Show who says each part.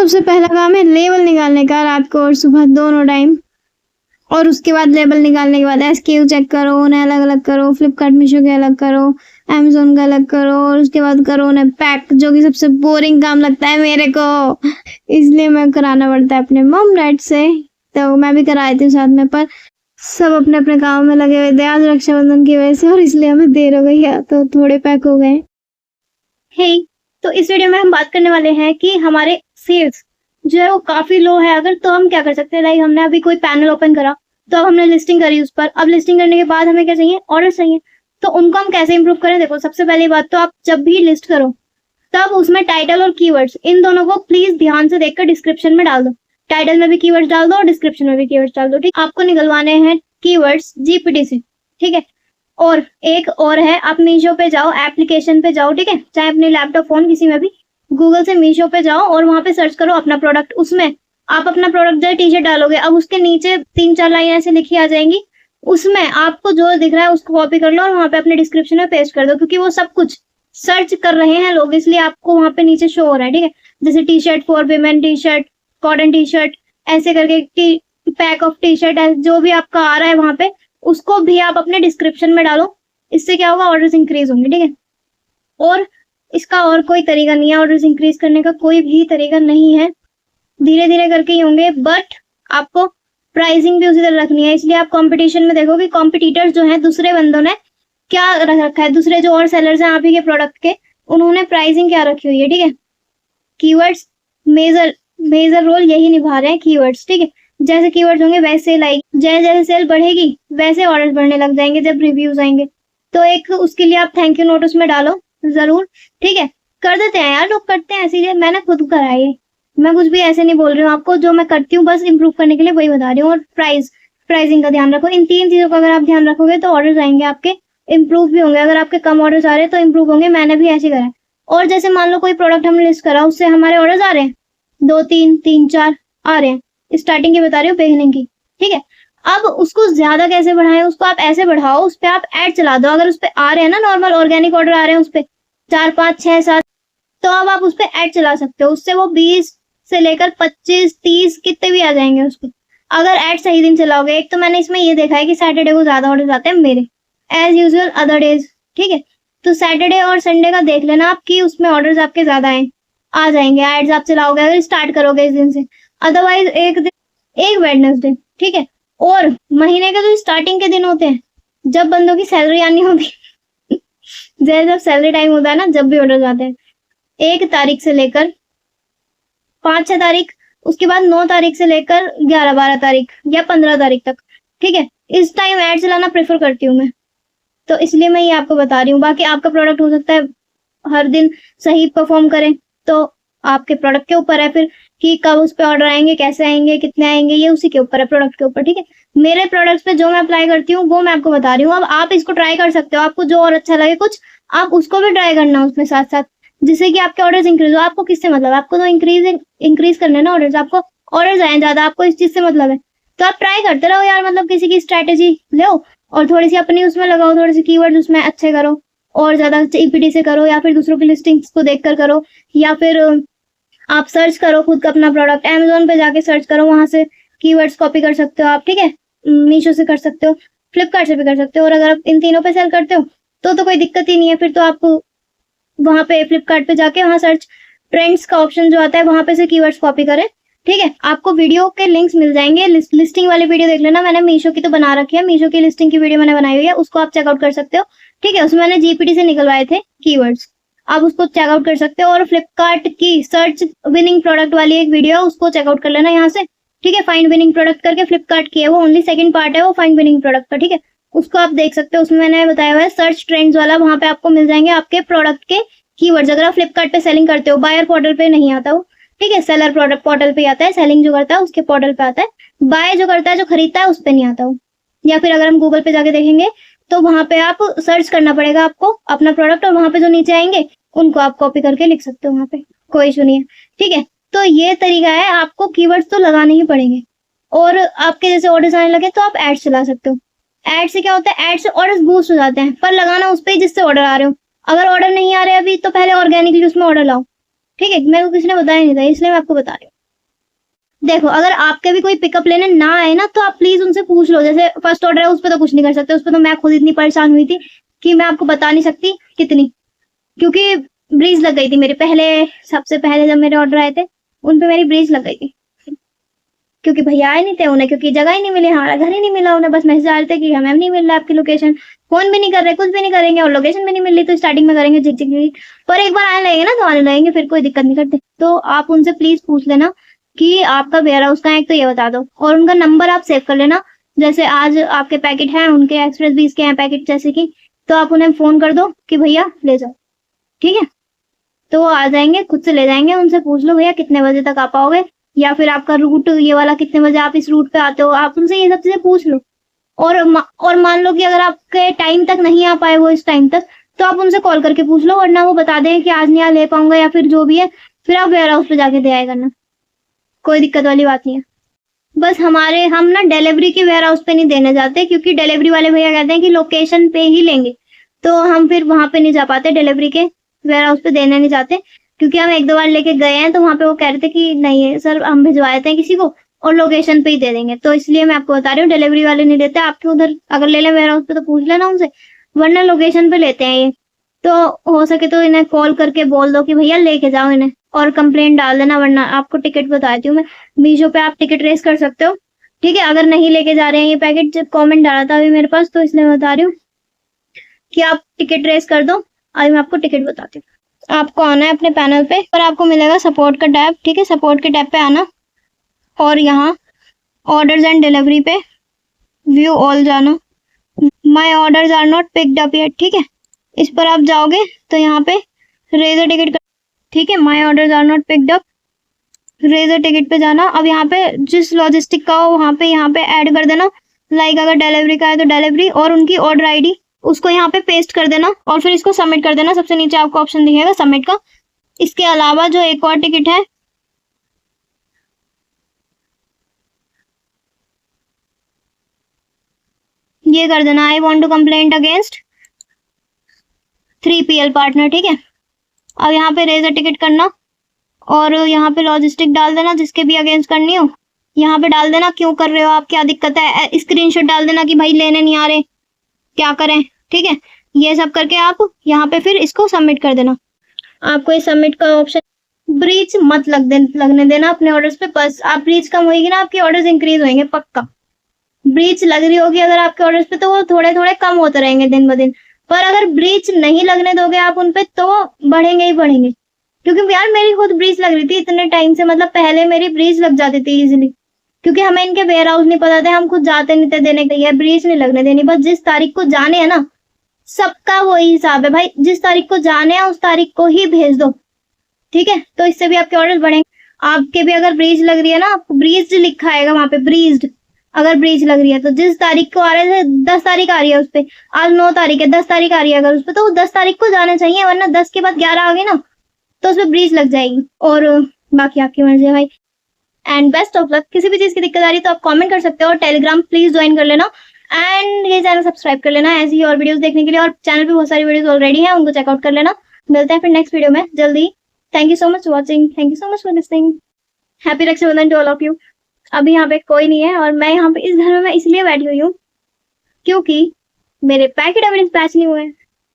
Speaker 1: सबसे पहला काम है लेबल निकालने का, रात को और सुबह दोनों टाइम। और उसके बाद लेबल निकालने के बाद एसक्यू चेक करो, उन्हें अलग अलग करो, फ्लिपकार्ट मीशो के अलग करो, अमेजोन का अलग करो, और उसके बाद करो उन्हें पैक, जो कि सबसे बोरिंग काम लगता है मेरे को, इसलिए मैं कराना पड़ता है अपने मॉम डैड से। तो मैं भी कराई थी साथ में, पर सब अपने अपने काम में लगे हुए थे आज रक्षाबंधन की वजह से, और इसलिए हमें देर हो गई है, तो थोड़े पैक हो गए।
Speaker 2: हे, तो इस वीडियो में हम बात करने वाले हैं कि हमारे सेल्स जो है वो काफी लो है अगर, तो हम क्या कर सकते हैं। लाइक हमने अभी कोई पैनल ओपन करा, तो अब हमने लिस्टिंग करी उस पर। अब लिस्टिंग करने के बाद हमें क्या चाहिए, ऑर्डर चाहिए। तो उनको हम कैसे इंप्रूव करें। देखो, सबसे पहली बात तो आप जब भी लिस्ट करो तब उसमें टाइटल और कीवर्ड्स, इन दोनों को प्लीज ध्यान से देखकर डिस्क्रिप्शन में डाल दो। टाइटल में भी कीवर्ड्स डाल दो और डिस्क्रिप्शन में भी कीवर्ड्स डाल दो। ठीक, आपको निकलवाने हैं कीवर्ड्स जीपीटी से। ठीक है, और एक और है, आप मीशो पे जाओ, एप्लीकेशन पे जाओ, ठीक है, चाहे अपने लैपटॉप फोन किसी में भी, गूगल से मीशो पे जाओ और वहां पे सर्च करो अपना प्रोडक्ट। उसमें आप अपना प्रोडक्ट जो टी शर्ट डालोगे, अब उसके नीचे 3-4 लाइन ऐसे लिखी आ जाएंगी, उसमें आपको जो दिख रहा है उसको कॉपी कर लो और वहां पे अपने डिस्क्रिप्शन में पेस्ट कर दो, क्योंकि वो सब कुछ सर्च कर रहे हैं लोग, इसलिए आपको वहां पे नीचे शो हो रहा है। ठीक है, जैसे T shirt for women, T shirt, cotton T shirt, ऐसे करके पैक ऑफ टी शर्ट, जो भी आपका आ रहा है वहां पे, उसको भी आप अपने डिस्क्रिप्शन में डालो। इससे क्या होगा, ऑर्डर्स इंक्रीज होंगे। ठीक है, और इसका और कोई तरीका नहीं है, ऑर्डर्स इंक्रीज करने का कोई भी तरीका नहीं है, धीरे धीरे करके ही होंगे। बट आपको प्राइसिंग भी उसी तरह रखनी है, इसलिए आप कंपटीशन में देखो कि कॉम्पिटिटर्स जो हैं, दूसरे बंदों ने क्या रख रखा है, दूसरे जो और सेलर्स हैं आप ही के प्रोडक्ट के, उन्होंने प्राइसिंग क्या रखी हुई है। ठीक है, कीवर्ड्स मेजर रोल यही निभा रहे हैं कीवर्ड्स। ठीक है, जैसे कीवर्ड्स होंगे वैसे, लाइक जैसे जैसे सेल बढ़ेगी वैसे ऑर्डर बढ़ने लग जाएंगे जब रिव्यूज आएंगे। तो एक उसके लिए आप थैंक यू नोट उसमें डालो जरूर। ठीक है, कर देते हैं यार, लोग करते हैं, इसीलिए मैंने खुद करा है। मैं कुछ भी ऐसे नहीं बोल रही हूँ आपको, जो मैं करती हूँ बस इंप्रूव करने के लिए वही बता रही हूँ। और प्राइसिंग का ध्यान रखो, इन 3 चीजों का अगर आप ध्यान रखोगे तो ऑर्डर आएंगे आपके, इंप्रूव भी होंगे। अगर आपके कम ऑर्डर आ रहे हैं तो इंप्रूव होंगे, मैंने भी ऐसे करा है। और जैसे मान लो कोई प्रोडक्ट हमने लिस्ट करा, उससे हमारे ऑर्डर आ रहे हैं 2-3, 3-4 आ रहे हैं, स्टार्टिंग की बता रही हूँ, बिगिनिंग की। ठीक है, अब उसको ज्यादा कैसे बढ़ाएं, उसको आप ऐसे बढ़ाओ, उस पर आप ऐड चला दो। अगर उस पर आ रहे हैं ना, नॉर्मल ऑर्गेनिक ऑर्डर आ रहे हैं उस पर 4, 5, 6, 7, तो अब आप उस पर ऐड चला सकते हो। उससे वो 20 से लेकर 25, 30 कितने भी आ जाएंगे उस पर, अगर ऐड सही दिन चलाओगे। एक तो मैंने इसमें ये देखा है कि सैटरडे को ज्यादा ऑर्डर आते हैं मेरे, एज यूजुअल अदर डेज। ठीक है, तो सैटरडे और संडे का देख लेना आप कि उसमें ऑर्डर्स आपके ज्यादा आए, आ जाएंगे, एड्स आप चलाओगे अगर स्टार्ट करोगे इस दिन से। अदरवाइज एक वेडनेसडे। ठीक है, और महीने के जो स्टार्टिंग के दिन होते हैं, जब बंदों की सैलरी आनी होती है जब सैलरी टाइम होता है ना, जब भी ऑर्डर आते हैं, 1 तारीख से लेकर 5-6 तारीख, उसके बाद 9 तारीख से लेकर 11-12 तारीख या 15 तारीख तक। ठीक है, इस टाइम ऐड चलाना प्रेफर करती हूँ मैं, तो इसलिए मैं ये आपको बता रही हूँ। बाकी आपका प्रोडक्ट हो सकता है हर दिन सही परफॉर्म करे, तो आपके प्रोडक्ट के ऊपर है फिर कि कब उस पर ऑर्डर आएंगे, कैसे आएंगे, कितने आएंगे, ये उसी के ऊपर है, प्रोडक्ट के ऊपर। ठीक है, मेरे प्रोडक्ट्स पे जो मैं अप्लाई करती हूँ वो मैं आपको बता रही हूँ। अब आप इसको ट्राई कर सकते हो, आपको जो और अच्छा लगे कुछ, आप उसको भी ट्राई करना उसमें साथ साथ, जिससे कि आपके ऑर्डर्स इंक्रीज हो। आपको किससे मतलब, आपको तो इंक्रीज करने ना ऑर्डर्स, आपको ऑर्डर्स आए ज्यादा, आपको इस चीज से मतलब है। तो आप ट्राई करते रहो यार, मतलब किसी की स्ट्रेटेजी लो और थोड़ी सी अपनी उसमें लगाओ, थोड़ी सी कीवर्ड्स उसमें अच्छे करो, और ज्यादा ईपीटी से करो, या फिर दूसरों की लिस्टिंग्स को देखकर करो, या फिर आप सर्च करो खुद का अपना प्रोडक्ट, अमेजोन पे जाके सर्च करो, वहां से कीवर्ड्स कॉपी कर सकते हो आप। ठीक है, मीशो से कर सकते हो, फ्लिपकार्ट से भी कर सकते हो। और अगर आप इन तीनों पे सेल करते हो तो कोई दिक्कत ही नहीं है, फिर तो आप वहां पे फ्लिपकार्ट पे जाके वहां सर्च ट्रेंड्स का ऑप्शन जो आता है वहां पे से कीवर्ड्स कॉपी करें। ठीक है, आपको वीडियो के लिंक्स मिल जाएंगे, लिस्टिंग वाली वीडियो देख लेना, मैंने मीशो की तो बना रखी है, मीशो की लिस्टिंग की वीडियो मैंने बनाई हुई है, उसको आप चेकआउट कर सकते हो। ठीक है, उसमें मैंने जीपीटी से निकलवाए थे कीवर्ड्स, आप उसको चेकआउट कर सकते हो। और फ्लिपकार्ट की सर्च विनिंग प्रोडक्ट वाली एक वीडियो है, उसको चेकआउट कर लेना यहाँ से। ठीक है, फाइंड विनिंग प्रोडक्ट करके फ्लिपकार्ट की है, वो ओनली सेकंड पार्ट है वो फाइंड विनिंग प्रोडक्ट का। ठीक है, उसको आप देख सकते हो, उसमें मैंने बताया हुआ है सर्च ट्रेंड्स वाला, वहां पे आपको मिल जाएंगे आपके प्रोडक्ट के कीवर्ड्स। अगर आप फ्लिपकार्ट पे सेलिंग करते हो, बायर पोर्टल पे नहीं आता वो। ठीक है, सेलर प्रोडक्ट पोर्टल पे आता है, सेलिंग जो करता है उसके पोर्टल पे आता है, बाय जो करता है, जो खरीदता है, उस पे नहीं आता वो। या फिर अगर हम गूगल पे जाके देखेंगे तो वहां पे आप सर्च करना पड़ेगा आपको अपना प्रोडक्ट, और वहां पे जो नीचे आएंगे उनको आप कॉपी करके लिख सकते हो वहां पे, कोई इशू नहीं है। ठीक है, तो ये तरीका है, आपको कीवर्ड्स तो लगाने ही पड़ेंगे। और आपके जैसे ऑर्डर्स आने लगे तो आप एड चला सकते हो। एड से क्या होता है, एड से ऑर्डर्स बूस्ट हो जाते हैं, पर लगाना उस पर जिससे ऑर्डर आ रहे हो। अगर ऑर्डर नहीं आ रहे अभी तो पहले ऑर्गेनिकली उसमें ऑर्डर लाओ। ठीक है, मेरे को किसी ने बताया नहीं था, इसलिए मैं आपको बता रही हूँ। देखो, अगर आपके भी कोई पिकअप लेने ना आए ना, तो आप प्लीज उनसे पूछ लो। जैसे फर्स्ट ऑर्डर है, उस पर तो कुछ नहीं कर सकते, उस पर तो मैं खुद इतनी परेशान हुई थी कि मैं आपको बता नहीं सकती कितनी, क्योंकि ब्रीज लग गई थी मेरे पहले, सबसे पहले जब मेरे ऑर्डर आए थे उन पे मेरी ब्रीज लग गई थी, क्योंकि भैया आए नहीं थे उन्हें, क्योंकि जगह ही नहीं मिली, हमारा घर ही नहीं मिला उन्हें, बस मैसेज आ रहे थे कि हमें नहीं मिल रहा आपकी लोकेशन, फोन भी नहीं कर रहे, कुछ भी नहीं करेंगे, और लोकेशन भी नहीं मिल रही, तो स्टार्टिंग में करेंगे झिक झिक, पर एक बार आने लगेंगे ना तो आने लगेंगे, फिर कोई दिक्कत नहीं करते। तो आप उनसे प्लीज पूछ लेना कि आपका वेयर हाउस कहाँ है, तो ये बता दो, और उनका नंबर आप सेव कर लेना। जैसे आज आपके पैकेट हैं, उनके एक्सप्रेस 20 के हैं पैकेट जैसे कि, तो आप उन्हें फोन कर दो कि भैया ले जाओ, ठीक है, तो वो आ जाएंगे, खुद से ले जाएंगे। उनसे पूछ लो भैया कितने बजे तक आ पाओगे, या फिर आपका रूट ये वाला कितने बजे आप इस रूट पे आते हो, आप उनसे ये सब चीजें पूछ लो। और मान लो कि अगर आपके टाइम तक नहीं आ पाए वो इस टाइम तक, तो आप उनसे कॉल करके पूछ लो, वरना वो बता दें कि आज नहीं आ ले पाऊंगा, या फिर जो भी है, फिर आप वेयर हाउस पे जाके दे आया करना, कोई दिक्कत वाली बात नहीं है। बस हम ना डिलीवरी के वेयर हाउस पे नहीं देने जाते, क्योंकि डिलीवरी वाले भैया कहते हैं कि लोकेशन पे ही लेंगे, तो हम फिर वहां पे नहीं जा पाते, डिलीवरी के वेयर हाउस पे देने नहीं जाते, क्योंकि हम एक दो बार लेके गए हैं, तो वहां पे वो कह रहे थे कि नहीं सर हम भिजवा देते हैं किसी को और लोकेशन पे ही दे देंगे, तो इसलिए मैं आपको बता रही हूँ डिलीवरी वाले नहीं देते। आपके उधर अगर ले लें वेयर हाउस पे तो पूछ लेना उनसे, वरना लोकेशन पे लेते हैं ये। तो हो सके तो इन्हें कॉल करके बोल दो कि भैया लेके जाओ इन्हें, और कंप्लेंट डाल देना, वरना आपको टिकट बताती हूँ मैं, मीशो पे आप टिकट रेस कर सकते हो, ठीक है। अगर नहीं लेके जा रहे हैं ये पैकेट, जब कमेंट डाला था अभी मेरे पास, तो इसलिए मैं बता रही हूँ कि आप टिकट रेस कर दो। अभी मैं आपको टिकट बताती हूँ। आपको आना है अपने पैनल पे, और आपको मिलेगा सपोर्ट का टैब, ठीक है, सपोर्ट के टैब पे आना, और यहाँ ऑर्डर्स एंड डिलीवरी पे व्यू ऑल जाना, my orders are not picked up yet, ठीक है, इस पर आप जाओगे तो यहाँ पे रेजर टिकट, ठीक है, my orders are not picked up, raise a ticket पे जाना। अब यहाँ पे जिस लॉजिस्टिक का हो वहाँ पे ऐड कर देना, लाइक अगर डिलीवरी का है तो डिलीवरी, और उनकी ऑर्डर आईडी उसको यहाँ पे पेस्ट कर देना, और फिर इसको सबमिट कर देना। सबसे नीचे आपको ऑप्शन दिखेगा सबमिट का। इसके अलावा जो एक और टिकट है, ये कर देना, I want to complaint against 3PL partner, ठीक है। अब यहाँ पे रेजर टिकट करना, और यहाँ पे लॉजिस्टिक डाल देना जिसके भी अगेंस्ट करनी हो, यहाँ पे डाल देना क्यों कर रहे हो आप, क्या दिक्कत है, स्क्रीनशॉट डाल देना कि भाई लेने नहीं आ रहे, क्या करें, ठीक है। ये सब करके आप यहाँ पे फिर इसको सबमिट कर देना। आपको इस सबमिट का ऑप्शन, ब्रीच मत लगने देना अपने ऑर्डर्स पे, बस आप ब्रीच कम होगी ना, आपके ऑर्डर्स इंक्रीज होंगे पक्का। ब्रीच लग रही होगी अगर आपके ऑर्डर्स पे, तो वो थोड़े थोड़े कम होते रहेंगे दिन ब दिन, पर अगर ब्रीच नहीं लगने दोगे आप उन पे, तो बढ़ेंगे ही बढ़ेंगे। क्योंकि यार मेरी खुद ब्रीच लग रही थी इतने टाइम से, मतलब पहले मेरी ब्रीच लग जाती थी इजिली, क्योंकि हमें इनके वेयर हाउस नहीं पता थे, हम खुद जाते नहीं थे देने के लिए। ब्रीच नहीं लगने देनी, बस जिस तारीख को जाने है ना, सबका वही हिसाब है भाई, जिस तारीख को जाने हैं उस तारीख को ही भेज दो, ठीक है। तो इससे भी आपके ऑर्डर बढ़ेंगे। आपके भी अगर ब्रीज लग रही है ना, आपको ब्रीज लिखा आएगा वहां पे, ब्रीज्ड, अगर ब्रीज लग रही है तो जिस तारीख को आ रहे थे, 10 तारीख आ रही है उस पे, आज 9 तारीख है, 10 तारीख आ रही है अगर उस पे, तो 10 तारीख को जाने चाहिए, वरना 10 के बाद 11 आ गई ना तो उसमें ब्रीज लग जाएगी। और बाकी आपकी मर्जी है भाई, एंड बेस्ट ऑफ लक। किसी भी चीज की दिक्कत आ रही है तो आप कमेंट कर सकते हो, और टेलीग्राम प्लीज ज्वाइन कर लेना, एंड ये चैनल सब्सक्राइब कर लेना ऐसी ही और वीडियोस देखने के लिए, और चैनल पे बहुत सारी वीडियोस ऑलरेडी हैं, उनको चेकआउट कर लेना। मिलते हैं फिर नेक्स्ट वीडियो में जल्दी। Thank you so much for watching, thank you so much for listening, happy Rakshabandhan to all of you. अभी यहाँ पे कोई नहीं है, और मैं यहाँ पे इस घर में मैं इसलिए बैठी हुई हूँ क्योंकि मेरे पैकेट अभी डिस्पैच नहीं हुए।